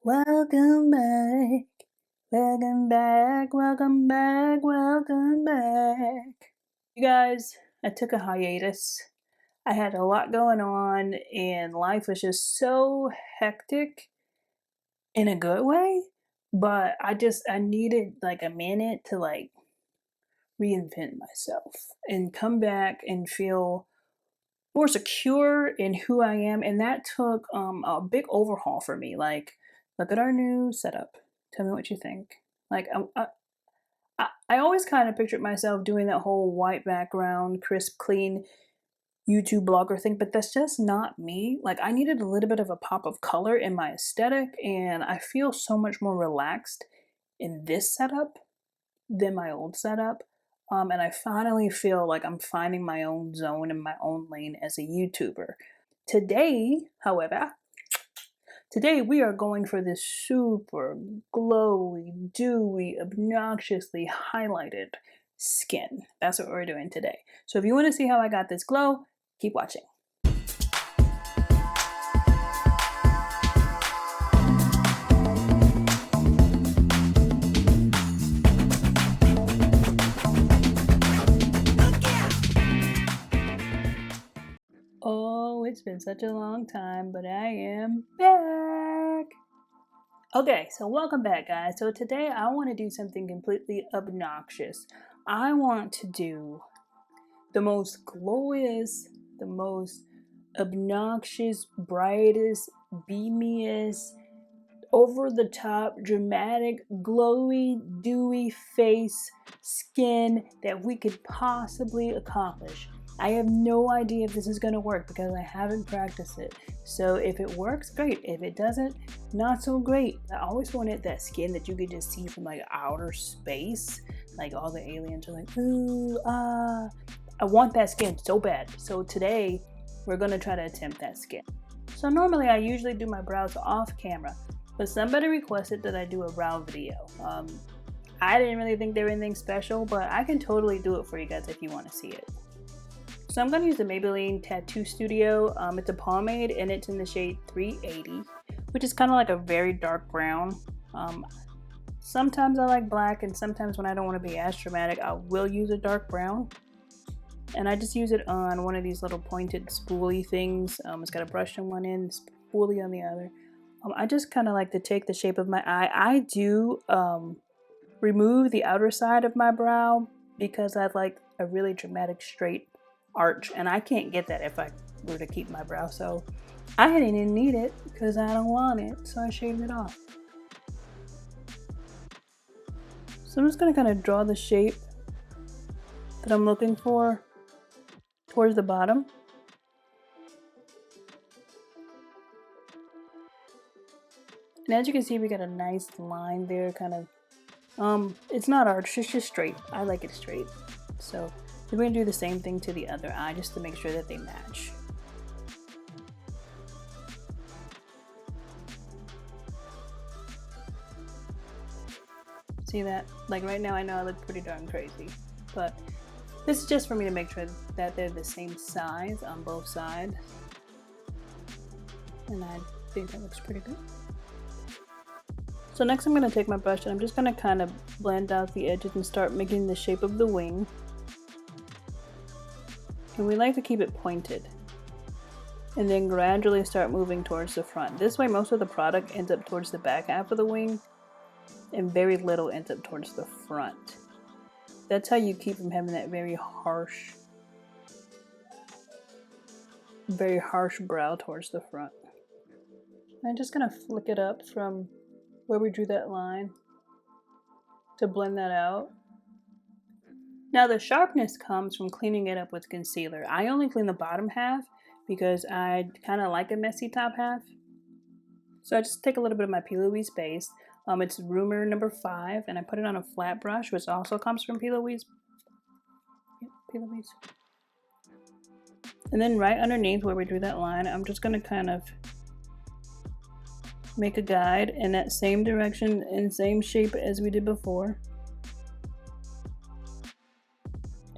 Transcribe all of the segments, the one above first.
Welcome back, welcome back, welcome back, welcome back. You guys, I took a hiatus. I had a lot going on and life was just so hectic in a good way, but I needed like a minute to reinvent myself and come back and feel more secure in who I am, and that took a big overhaul for me. Like, look at our new setup. Tell me what you think. Like, I always kind of pictured myself doing that whole white background, crisp, clean YouTube blogger thing, but that's just not me. Like, I needed a little bit of a pop of color in my aesthetic, and I feel so much more relaxed in this setup than my old setup. And I finally feel like I'm finding my own zone and my own lane as a YouTuber. Today, however, today we are going for this super glowy, dewy, obnoxiously highlighted skin. That's what we're doing today. So if you want to see how I got this glow, keep watching. Oh, it's been such a long time, but I am back. Okay, so welcome back, guys. So today I want to do something completely obnoxious. I want to do the most glowiest, the most obnoxious, brightest, beamiest, over the top, dramatic, glowy, dewy face, skin that we could possibly accomplish. I have no idea if this is going to work because I haven't practiced it. So if it works, great. If it doesn't, not so great. I always wanted that skin that you could just see from like outer space. Like all the aliens are like, ooh, ah. I want that skin so bad. So today we're going to try to attempt that skin. So normally I usually do my brows off camera, but somebody requested that I do a brow video. I didn't really think they were anything special, but I can totally do it for you guys if you want to see it. So I'm going to use the Maybelline Tattoo Studio. It's a pomade and it's in the shade 380, which is kind of like a very dark brown. Sometimes I like black, and sometimes when I don't want to be as dramatic, I will use a dark brown. And I just use it on one of these little pointed spoolie things. It's got a brush in one end, spoolie on the other. I just kind of like to take the shape of my eye. I do remove the outer side of my brow because I like a really dramatic straight arch, and I can't get that if I were to keep my brow. So I didn't even need it because I don't want it, so I shaved it off. So I'm just going to kind of draw the shape that I'm looking for towards the bottom. And as you can see, we got a nice line there, kind of, it's not arched, it's just straight. I like it straight. So we're going to do the same thing to the other eye just to make sure that they match. See that? Like right now I know I look pretty darn crazy, but this is just for me to make sure that they're the same size on both sides. And I think that looks pretty good. So next I'm going to take my brush and I'm just going to kind of blend out the edges and start making the shape of the wing. And we like to keep it pointed. And then gradually start moving towards the front. This way most of the product ends up towards the back half of the wing, and very little ends up towards the front. That's how you keep from having that very harsh brow towards the front. I'm just going to flick it up from where we drew that line to blend that out. Now the sharpness comes from cleaning it up with concealer. I only clean the bottom half because I kind of like a messy top half. So I just take a little bit of my P. Louise base. It's Rumor number 5, and I put it on a flat brush, which also comes from P. Louise. Yep, P. Louise. And then right underneath where we drew that line, I'm just going to kind of make a guide in that same direction and same shape as we did before.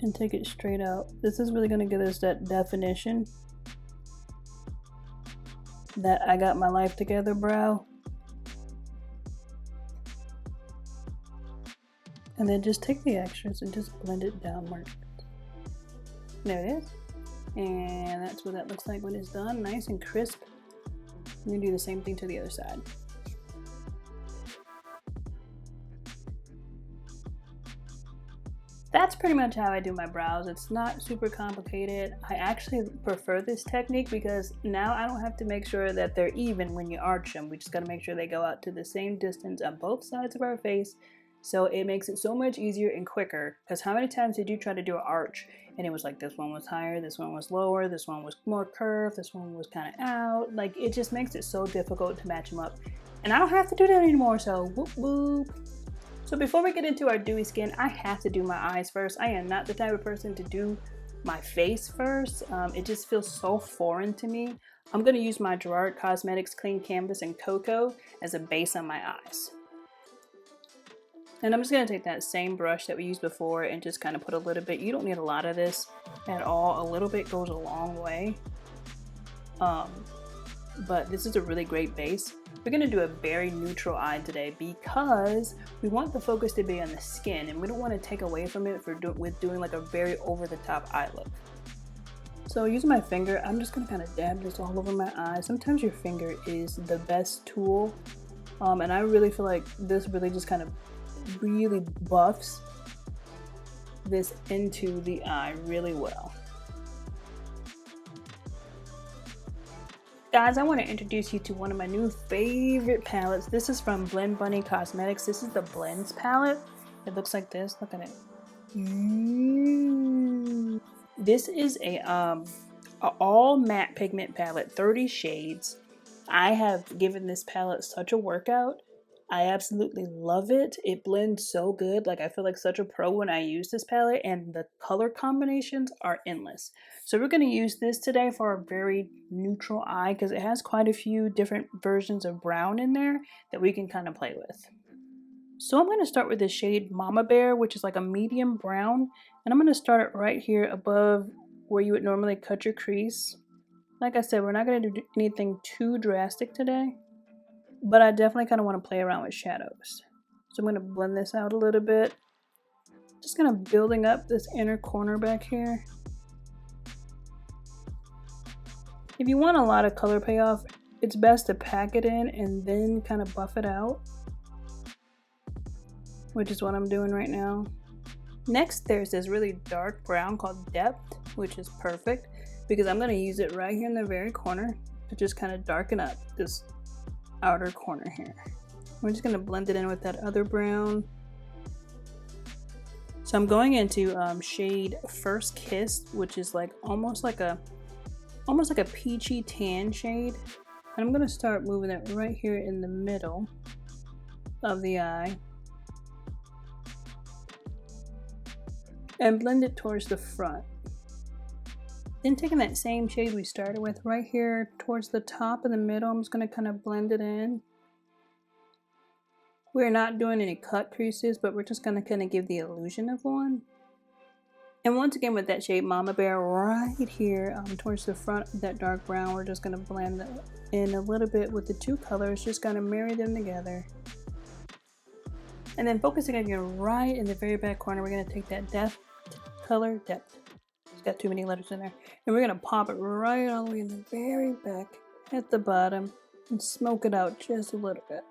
And take it straight out. This is really going to give us that definition that I got my life together brow. And then just take the extras and just blend it downward. There it is. And that's what that looks like when it's done, nice and crisp. I'm gonna do the same thing to the other side. That's pretty much how I do my brows. It's not super complicated. I actually prefer this technique because now I don't have to make sure that they're even when you arch them. We just gotta make sure they go out to the same distance on both sides of our face. So it makes it so much easier and quicker. Because how many times did you try to do an arch and it was like this one was higher, this one was lower, this one was more curved, this one was kind of out. Like it just makes it so difficult to match them up. And I don't have to do that anymore, so whoop whoop. So before we get into our dewy skin, I have to do my eyes first. I am not the type of person to do my face first. It just feels so foreign to me. I'm gonna use my Gerard Cosmetics Clean Canvas and Cocoa as a base on my eyes. And I'm just gonna take that same brush that we used before and just kind of put a little bit. You don't need a lot of this at all. A little bit goes a long way. But this is a really great base. We're gonna do a very neutral eye today because we want the focus to be on the skin and we don't want to take away from it with doing like a very over-the-top eye look. So using my finger, I'm just gonna kind of dab this all over my eye. Sometimes your finger is the best tool, and I really feel like this really just kind of really buffs this into the eye really well. Guys, I want to introduce you to one of my new favorite palettes. This is from Blend Bunny Cosmetics. This is the Blends palette. It looks like this. Look at it. This is a all matte pigment palette, 30 shades. I have given this palette such a workout. I absolutely love it. It blends so good. Like I feel like such a pro when I use this palette, and the color combinations are endless. So we're going to use this today for a very neutral eye because it has quite a few different versions of brown in there that we can kind of play with. So I'm going to start with the shade Mama Bear, which is like a medium brown, and I'm going to start it right here above where you would normally cut your crease. Like I said, we're not going to do anything too drastic today, but I definitely kind of want to play around with shadows. So I'm going to blend this out a little bit. Just kind of building up this inner corner back here. If you want a lot of color payoff, it's best to pack it in and then kind of buff it out, which is what I'm doing right now. Next, there's this really dark brown called Depth, which is perfect because I'm going to use it right here in the very corner to just kind of darken up this outer corner here. We're just going to blend it in with that other brown. So I'm going into shade First Kiss, which is like almost like a peachy tan shade. And I'm going to start moving it right here in the middle of the eye and blend it towards the front. Then taking that same shade we started with right here towards the top and the middle, I'm just going to kind of blend it in. We're not doing any cut creases, but we're just going to kind of give the illusion of one. And once again with that shade Mama Bear right here towards the front of that dark brown, we're just going to blend it in a little bit with the two colors, just kind of marry them together. And then focusing again right in the very back corner, we're going to take that Depth. It's got too many letters in there. And we're going to pop it right all the way in the very back at the bottom and smoke it out just a little bit.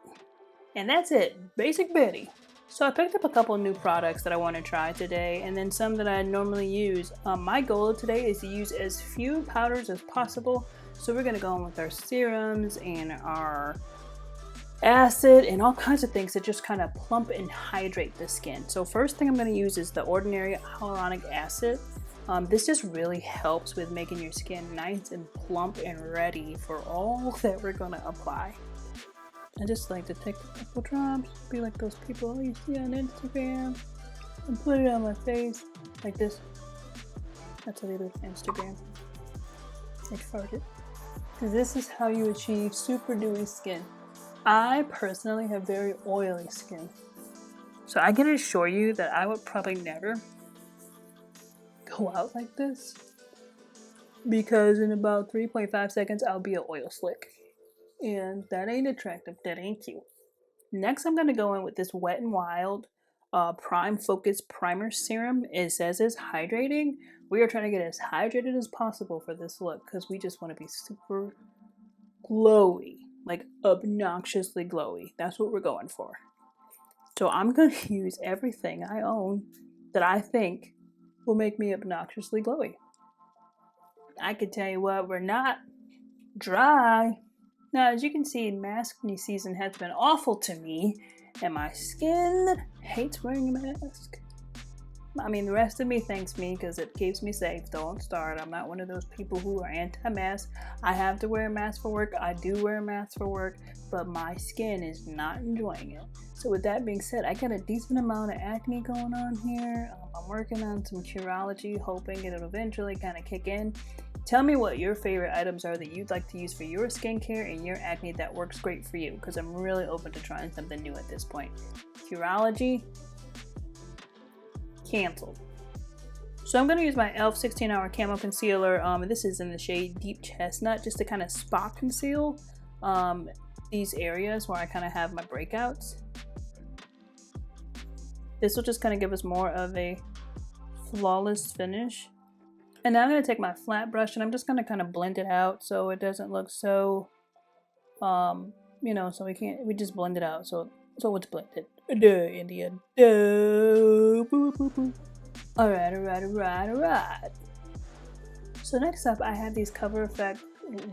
And that's it. Basic Betty. So I picked up a couple of new products that I want to try today and then some that I normally use. My goal today is to use as few powders as possible. So we're going to go in with our serums and our acid and all kinds of things that just kind of plump and hydrate the skin. So first thing I'm going to use is the Ordinary Hyaluronic Acid. This just really helps with making your skin nice and plump and ready for all that we're going to apply. I just like to take a couple drops, be like those people you see on Instagram, and put it on my face like this. That's how they do Instagram. I farted. This is how you achieve super dewy skin. I personally have very oily skin, so I can assure you that I would probably never go out like this because in about 3.5 seconds I'll be an oil slick. And that ain't attractive, that ain't cute. Next I'm going to go in with this Wet n Wild Prime Focus Primer Serum. It says it's hydrating. We are trying to get as hydrated as possible for this look because we just want to be super glowy, like obnoxiously glowy. That's what we're going for. So I'm going to use everything I own that I think will make me obnoxiously glowy. I can tell you what, we're not dry. Now, as you can see, mask-me season has been awful to me, and my skin hates wearing a mask. I mean, the rest of me thanks me because it keeps me safe. Don't start. I'm not one of those people who are anti-mask. I have to wear a mask for work. I do wear a mask for work, but my skin is not enjoying it. So with that being said, I got a decent amount of acne going on here. I'm working on some Curology, hoping it'll eventually kind of kick in. Tell me what your favorite items are that you'd like to use for your skincare and your acne that works great for you, because I'm really open to trying something new at this point. Curology, canceled. So I'm going to use my e.l.f. 16-hour camo concealer. This is in the shade Deep Chestnut, just to kind of spot conceal these areas where I kind of have my breakouts. This will just kind of give us more of a flawless finish. And now I'm going to take my flat brush and I'm just going to kind of blend it out so it doesn't look so, you know, so we just blend it out so it's blended. Duh, India. Duh. Boo, boo, boo. Alright. So next up, I have these Cover Effect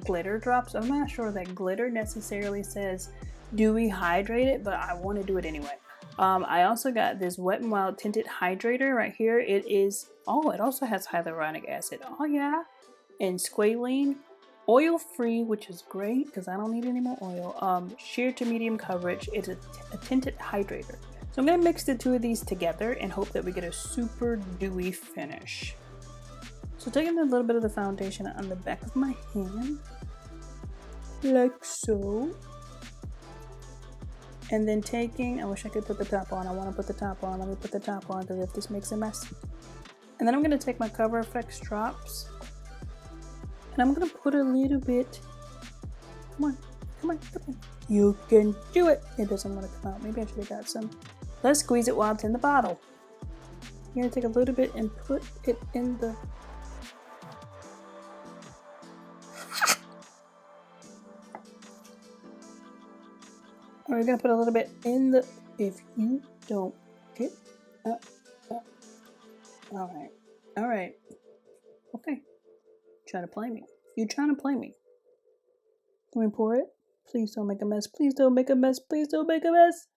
glitter drops. I'm not sure that glitter necessarily says dewy hydrated, but I want to do it anyway. I also got this Wet n Wild Tinted Hydrator right here. It also has hyaluronic acid. Oh yeah. And squalene. Oil free, which is great because I don't need any more oil. Sheer to medium coverage. It's a tinted hydrator. So I'm going to mix the two of these together and hope that we get a super dewy finish. So taking a little bit of the foundation on the back of my hand, like so. And then taking, I wish I could put the top on. I want to put the top on. Let me put the top on because if this makes a mess. And then I'm going to take my Cover Effects drops. And I'm going to put a little bit. Come on. You can do it. It doesn't want to come out. Maybe I should have got some. Let's squeeze it while it's in the bottle. You're going to take a little bit and put it in the... We're going to put a little bit in the... If you don't get up. Alright. Okay. Trying to play me. You trying to play me. Can we pour it? Please don't make a mess. Please don't make a mess. Please don't make a mess.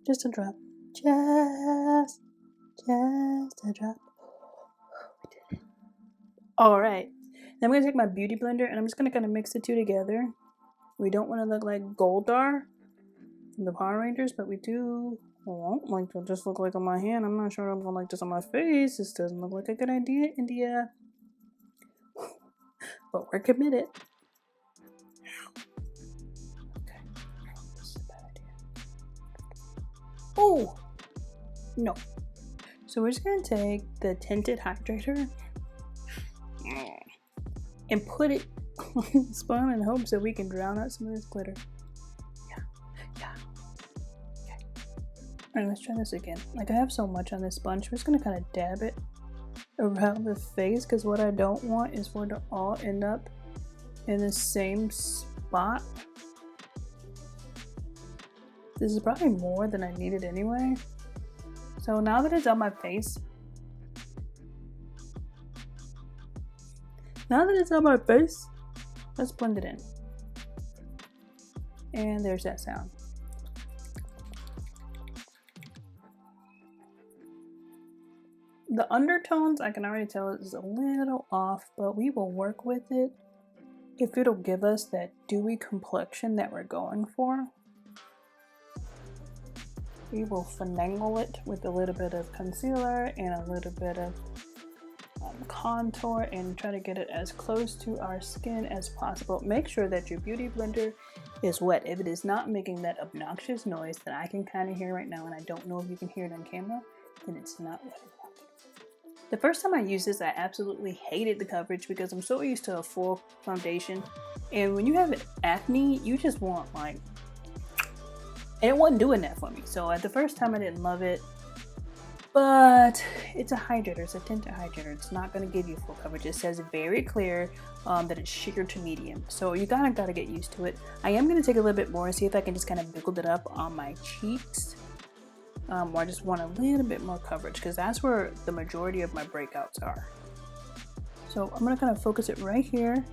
Just a drop. Just a drop. We did it. Alright. Then I'm going to take my beauty blender and I'm just going to kind of mix the two together. We don't want to look like Goldar from the Power Rangers, but we do want like to just look like on my hand. I'm not sure I'm going to like this on my face. This doesn't look like a good idea, India. But we're committed. Okay. This is a bad idea. Oh! No. So we're just going to take the tinted hydrator and put it on the spun in hopes that we can drown out some of this glitter. Yeah. Okay. Alright, let's try this again. Like I have so much on this sponge, we're just going to kind of dab it around the face because what I don't want is for it to all end up in the same spot. This is probably more than I needed anyway. So now that it's on my face, let's blend it in. And there's that sound. The undertones, I can already tell is a little off, but we will work with it if it'll give us that dewy complexion that we're going for. We will finagle it with a little bit of concealer and a little bit of contour and try to get it as close to our skin as possible. Make sure that your beauty blender is wet. If it is not making that obnoxious noise that I can kind of hear right now, and I don't know if you can hear it on camera, then it's not wet enough. The first time I used this, I absolutely hated the coverage because I'm so used to a full foundation. And when you have acne, you just want like... And it wasn't doing that for me. So at the first time I didn't love it. but it's a hydrator. It's a tinted hydrator. It's not going to give you full coverage. It says very clear that it's sheer to medium, so you gotta get used to it. I am going to take a little bit more and see if I can just kind of build it up on my cheeks. I just want a little bit more coverage because that's where the majority of my breakouts are. So I'm going to kind of focus it right here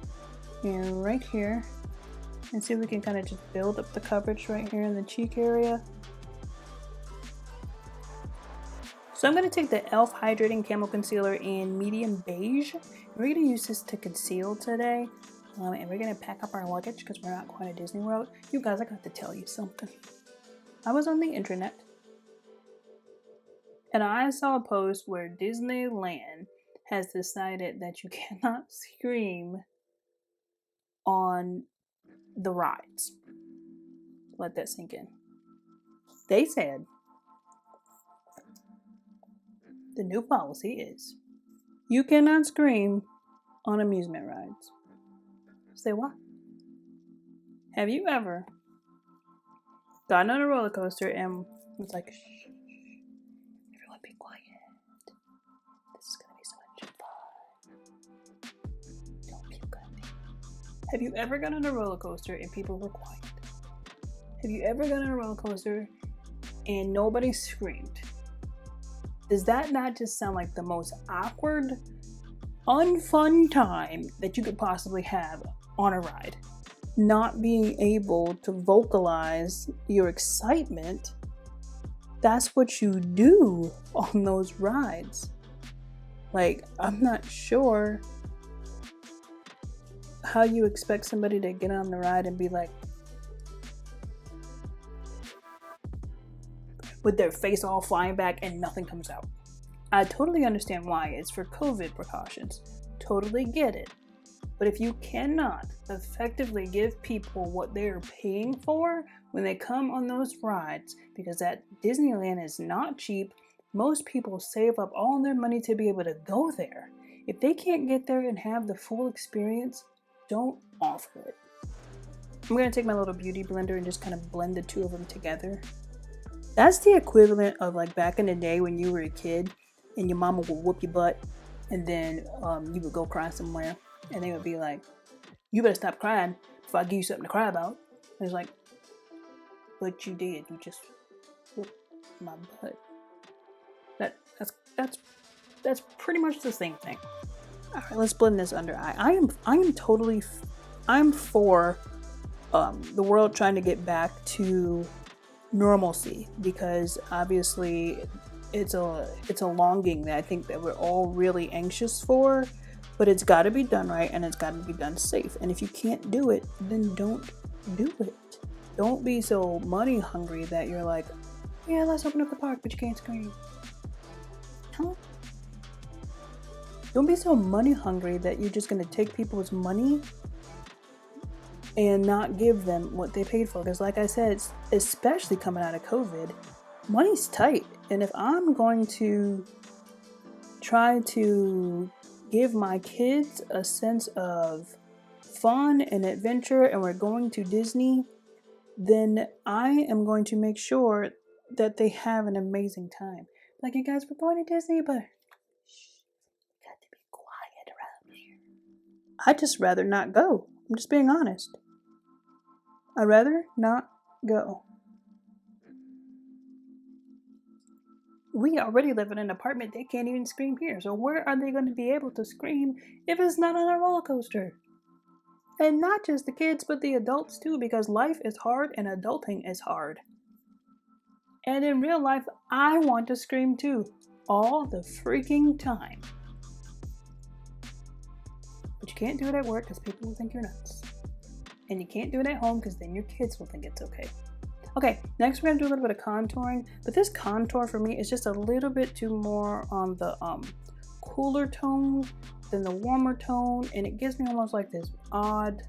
and right here and see if we can kind of just build up the coverage right here in the cheek area. So I'm going to take the e.l.f. Hydrating Camo Concealer in medium beige. And we're going to use this to conceal today. And we're going to pack up our luggage because we're not quite at Disney World. You guys, I got to tell you something. I was on the internet and I saw a post where Disneyland has decided that you cannot scream on the rides. Let that sink in. They said the new policy is you cannot scream on amusement rides. Say what? Have you ever gotten on a roller coaster and was like, shh, everyone be quiet. This is gonna be so much fun. Don't puke on me. Have you ever gotten on a roller coaster and people were quiet? Have you ever gotten on a roller coaster and nobody screamed? Does that not just sound like the most awkward, unfun time that you could possibly have on a ride? Not being able to vocalize your excitement, that's what you do on those rides. Like, I'm not sure how you expect somebody to get on the ride and be like, with their face all flying back and nothing comes out. I totally understand why. It's for COVID precautions. Totally get it. But if you cannot effectively give people what they're paying for when they come on those rides, because that Disneyland is not cheap, most people save up all their money to be able to go there. If they can't get there and have the full experience, don't offer it. I'm going to take my little beauty blender and just kind of blend the two of them together. That's the equivalent of like back in the day when you were a kid and your mama would whoop your butt and then you would go cry somewhere and they would be like, you better stop crying before I give you something to cry about. And it's like, but you did. You just whooped my butt. That's pretty much the same thing. All right, let's blend this under eye. I'm for the world trying to get back to normalcy, because obviously it's a longing that I think that we're all really anxious for, but it's got to be done right and it's got to be done safe. And if you can't do it, then don't do it. Don't be so money hungry that you're like, yeah, let's open up the park, but you can't scream. Huh? Don't be so money hungry that you're just going to take people's money and not give them what they paid for. Because like I said, especially coming out of COVID, money's tight. And if I'm going to try to give my kids a sense of fun and adventure and we're going to Disney, then I am going to make sure that they have an amazing time. Like, you guys, we're going to Disney, but shh, got to be quiet around here. I'd just rather not go. I'm just being honest. I'd rather not go. We already live in an apartment. They can't even scream here. So where are they going to be able to scream if it's not on a roller coaster? And not just the kids, but the adults too, because life is hard and adulting is hard. And in real life, I want to scream too, all the freaking time. But you can't do it at work because people will think you're nuts. And you can't do it at home because then your kids will think it's okay. Okay, next we're going to do a little bit of contouring. But this contour for me is just a little bit too more on the cooler tone than the warmer tone. And it gives me almost like this odd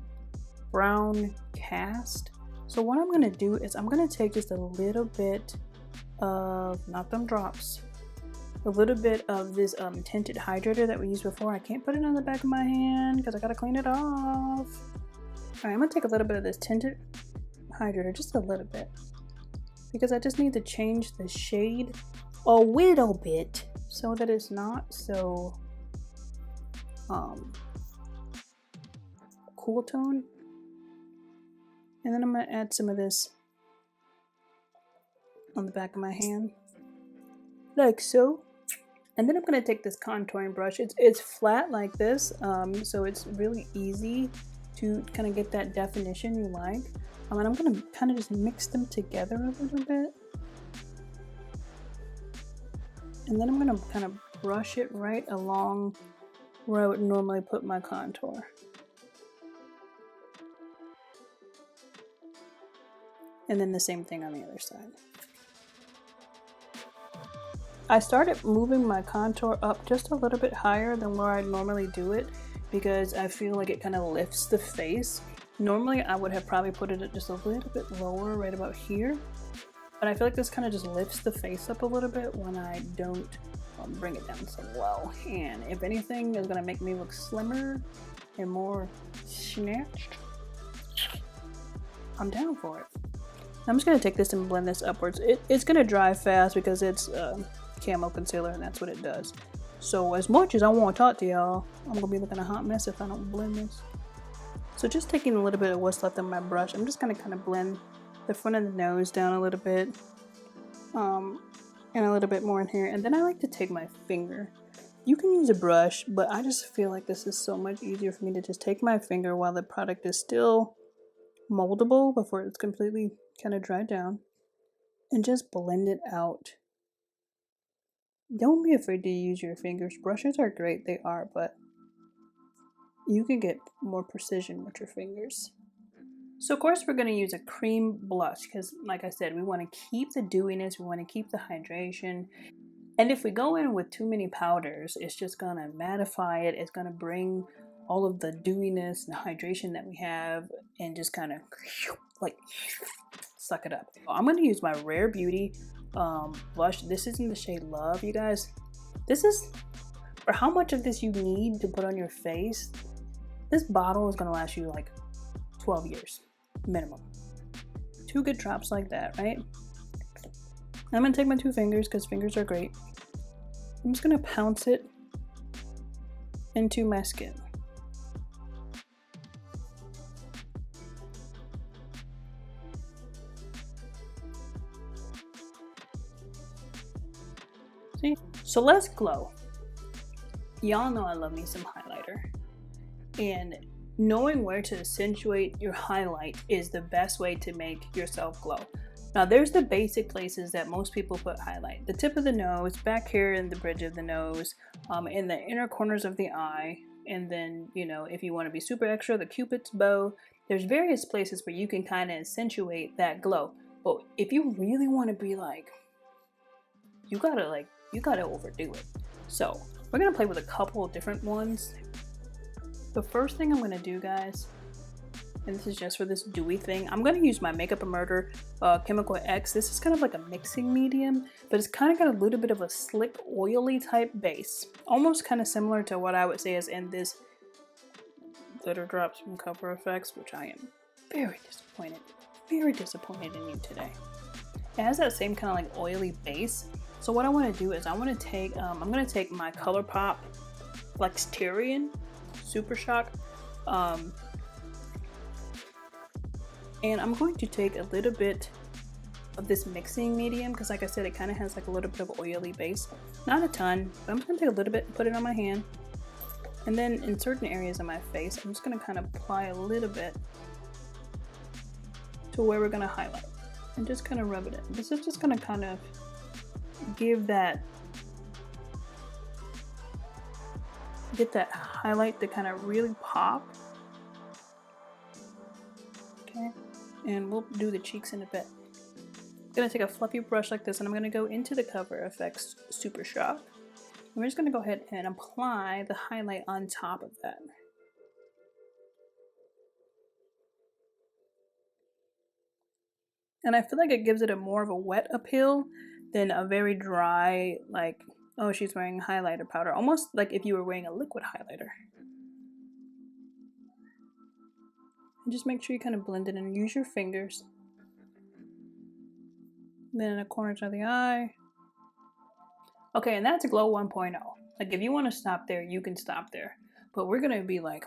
brown cast. So what I'm going to do is I'm going to take just a little bit of, not them drops, a little bit of this tinted hydrator that we used before. I can't put it on the back of my hand because I got to clean it off. Alright, I'm going to take a little bit of this tinted hydrator, just a little bit, because I just need to change the shade a little bit so that it's not so cool tone. And then I'm going to add some of this on the back of my hand, like so. And then I'm going to take this contouring brush. It's flat like this, so it's really easy to kind of get that definition you like. And I'm going to kind of just mix them together a little bit. And then I'm going to kind of brush it right along where I would normally put my contour. And then the same thing on the other side. I started moving my contour up just a little bit higher than where I normally do it because I feel like it kind of lifts the face. Normally I would have probably put it at just a little bit lower, right about here. But I feel like this kind of just lifts the face up a little bit when I don't bring it down so low. And if anything is going to make me look slimmer and more snatched, I'm down for it. I'm just going to take this and blend this upwards. It's going to dry fast because it's camo concealer and that's what it does. So as much as I want to talk to y'all, I'm going to be looking a hot mess if I don't blend this. So just taking a little bit of what's left of my brush, I'm just going to kind of blend the front of the nose down a little bit. And a little bit more in here. And then I like to take my finger. You can use a brush, but I just feel like this is so much easier for me to just take my finger while the product is still moldable before it's completely kind of dried down and just blend it out. Don't be afraid to use your fingers. Brushes are great, they are, but you can get more precision with your fingers. So of course we're going to use a cream blush because like I said, we want to keep the dewiness, we want to keep the hydration. And if we go in with too many powders, it's just going to mattify it. It's going to bring all of the dewiness and hydration that we have and just kind of like suck it up. I'm going to use my Rare Beauty blush. This is in the shade Love, you guys. This is for how much of this you need to put on your face. This bottle is going to last you like 12 years minimum. 2 good drops like that, right? I'm going to take my 2 fingers because fingers are great. I'm just going to pounce it into my skin. See? So let's glow. Y'all know I love me some highlighter. And knowing where to accentuate your highlight is the best way to make yourself glow. Now there's the basic places that most people put highlight. The tip of the nose, back here in the bridge of the nose, in the inner corners of the eye, and then, you know, if you want to be super extra, the cupid's bow. There's various places where you can kind of accentuate that glow. But if you really want to be like, you gotta overdo it. So we're gonna play with a couple of different ones. The first thing I'm gonna do, guys, and this is just for this dewy thing, I'm going to use my Makeup and Murder Chemical X. This is kind of like a mixing medium, but it's kind of got a little bit of a slick, oily type base. Almost kind of similar to what I would say is in this Glitter Drops from Cover FX, which I am very disappointed in you today. It has that same kind of like oily base. So what I want to do is I want to take, I'm going to take my ColourPop Flexterian Super Shock, and I'm going to take a little bit of this mixing medium because like I said, it kind of has like a little bit of oily base. Not a ton, but I'm just going to take a little bit and put it on my hand. And then in certain areas of my face, I'm just going to kind of apply a little bit to where we're going to highlight. And just kind of rub it in. This is just going to kind of give that, get that highlight to kind of really pop. Okay. And we'll do the cheeks in a bit. I'm going to take a fluffy brush like this and I'm going to go into the Cover FX Super Shock. And we're just going to go ahead and apply the highlight on top of that. And I feel like it gives it a more of a wet appeal than a very dry, like, oh, she's wearing highlighter powder. Almost like if you were wearing a liquid highlighter. And just make sure you kind of blend it in and use your fingers. Then in the corners of the eye. Okay, and that's a Glow 1.0. Like if you want to stop there, you can stop there. But we're gonna be like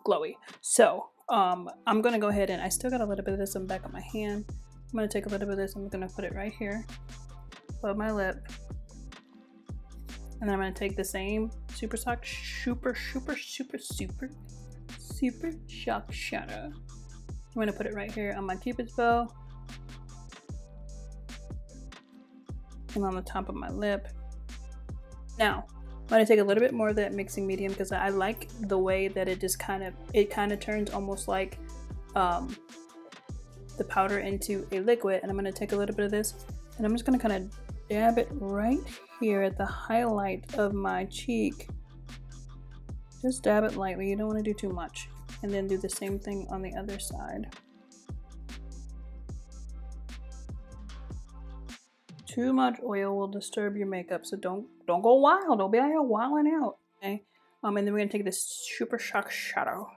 glowy. So I'm gonna go ahead and I still got a little bit of this on the back of my hand. I'm gonna take a little bit of this. I'm gonna put it right here above my lip. And then I'm gonna take the same super shock shadow. I'm gonna put it right here on my Cupid's bow and on the top of my lip. Now, I'm gonna take a little bit more of that mixing medium because I like the way that it just kind of turns almost like the powder into a liquid. And I'm gonna take a little bit of this and I'm just gonna kind of dab it right here at the highlight of my cheek. Just dab it lightly, you don't want to do too much. And then do the same thing on the other side. Too much oil will disturb your makeup, so don't go wild. Don't be out here wilding out. Okay. And then we're gonna take this super shock shadow.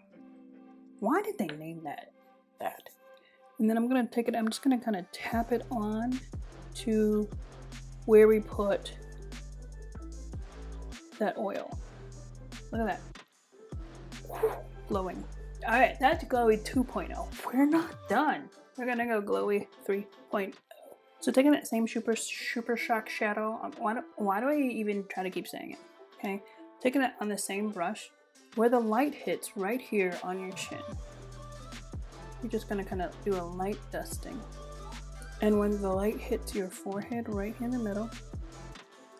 Why did they name that? And then I'm gonna take it. I'm just gonna kind of tap it on to where we put that oil. Look at that. Glowing. All right, that's Glowy 2.0. We're not done. We're gonna go Glowy 3.0. So taking that same super shock shadow, why do I even try to keep saying it? Okay, taking it on the same brush where the light hits right here on your chin. You're just gonna kind of do a light dusting. And when the light hits your forehead right in the middle,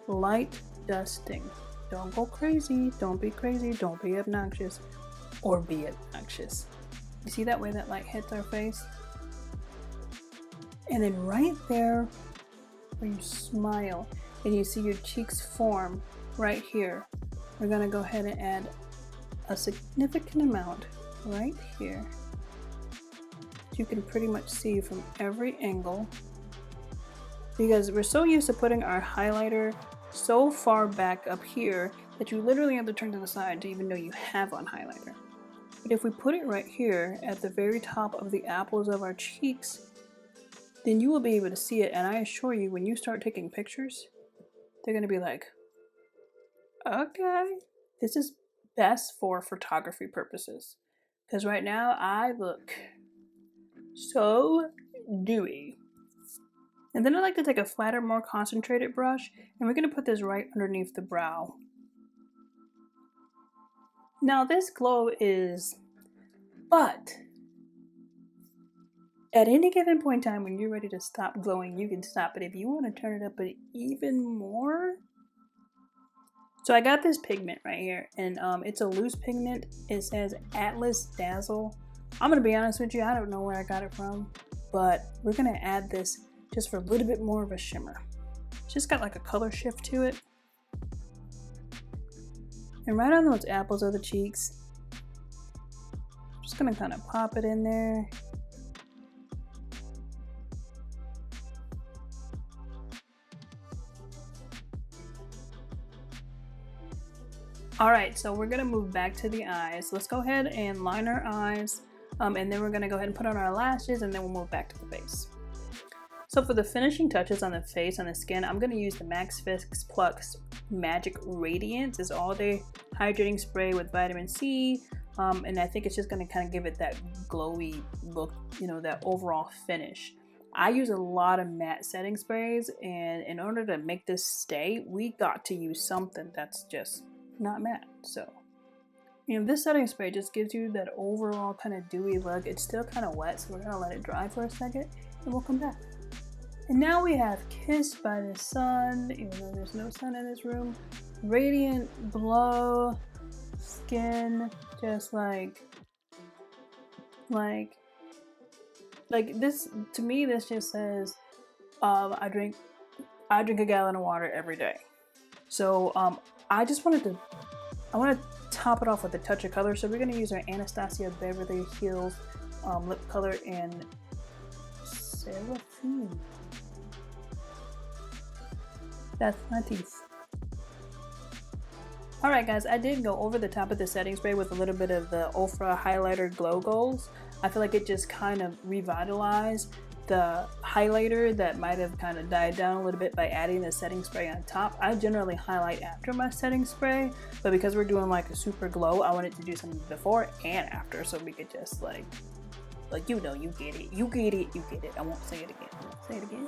light dusting. Don't go crazy, don't be crazy, don't be obnoxious, or be obnoxious. You see that way that light hits our face? And then right there where you smile and you see your cheeks form right here, we're gonna go ahead and add a significant amount right here. You can pretty much see from every angle because we're so used to putting our highlighter so far back up here that you literally have to turn to the side to even know you have on highlighter. But if we put it right here at the very top of the apples of our cheeks, then you will be able to see it. And I assure you, when you start taking pictures, they're gonna be like, okay, this is best for photography purposes. Because right now I look so dewy. And then I like to take a flatter, more concentrated brush, and we're gonna put this right underneath the brow. Now this glow is, but at any given point in time when you're ready to stop glowing, you can stop. But if you want to turn it up even more, so I got this pigment right here, and it's a loose pigment. It says Atlas Dazzle. I'm gonna be honest with you, I don't know where I got it from, but we're gonna add this just for a little bit more of a shimmer. It's just got like a color shift to it. And right on those apples of the cheeks, I'm just gonna kind of pop it in there. All right, so we're gonna move back to the eyes. Let's go ahead and line our eyes, and then we're gonna go ahead and put on our lashes, and then we'll move back to the face. So for the finishing touches on the face and the skin, I'm gonna use the Max Fix Plus Magic Radiance. It's all-day hydrating spray with vitamin C, and I think it's just gonna kind of give it that glowy look, you know, that overall finish. I use a lot of matte setting sprays, and in order to make this stay, we got to use something that's just not matte. So, you know, this setting spray just gives you that overall kind of dewy look. It's still kind of wet, so we're gonna let it dry for a second, and we'll come back. And now we have Kissed by the Sun, even though there's no sun in this room. Radiant glow, skin, just like this. To me, this just says, I drink a gallon of water every day. So I want to top it off with a touch of color. So we're going to use our Anastasia Beverly Hills lip color in Seraphine. That's my teeth. Alright guys, I did go over the top of the setting spray with a little bit of the Ofra Highlighter Glow Goals. I feel like it just kind of revitalized the highlighter that might have kind of died down a little bit by adding the setting spray on top. I generally highlight after my setting spray, but because we're doing like a super glow, I wanted to do something before and after so we could just like you know, you get it, you get it, you get it. I won't say it again. Say it again.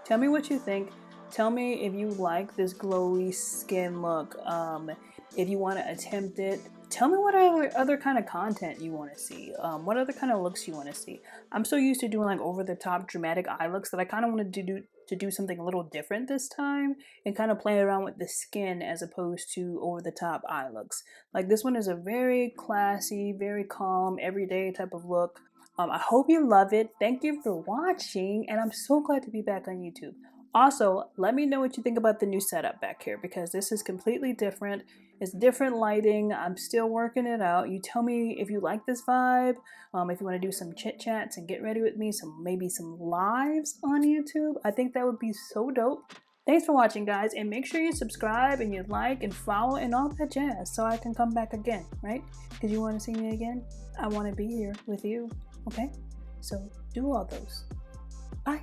Tell me what you think. Tell me if you like this glowy skin look. If you want to attempt it, tell me what other kind of content you want to see. What other kind of looks you want to see. I'm so used to doing like over the top dramatic eye looks that I kind of wanted to do something a little different this time and kind of play around with the skin as opposed to over the top eye looks. Like this one is a very classy, very calm, everyday type of look. I hope you love it. Thank you for watching, and I'm so glad to be back on YouTube. Also, let me know what you think about the new setup back here because this is completely different. It's different lighting. I'm still working it out. You tell me if you like this vibe, if you want to do some chit chats and get ready with me, maybe some lives on YouTube. I think that would be so dope. Thanks for watching, guys, and make sure you subscribe and you like and follow and all that jazz so I can come back again, right? Because you want to see me again? I want to be here with you, okay? So do all those. Bye.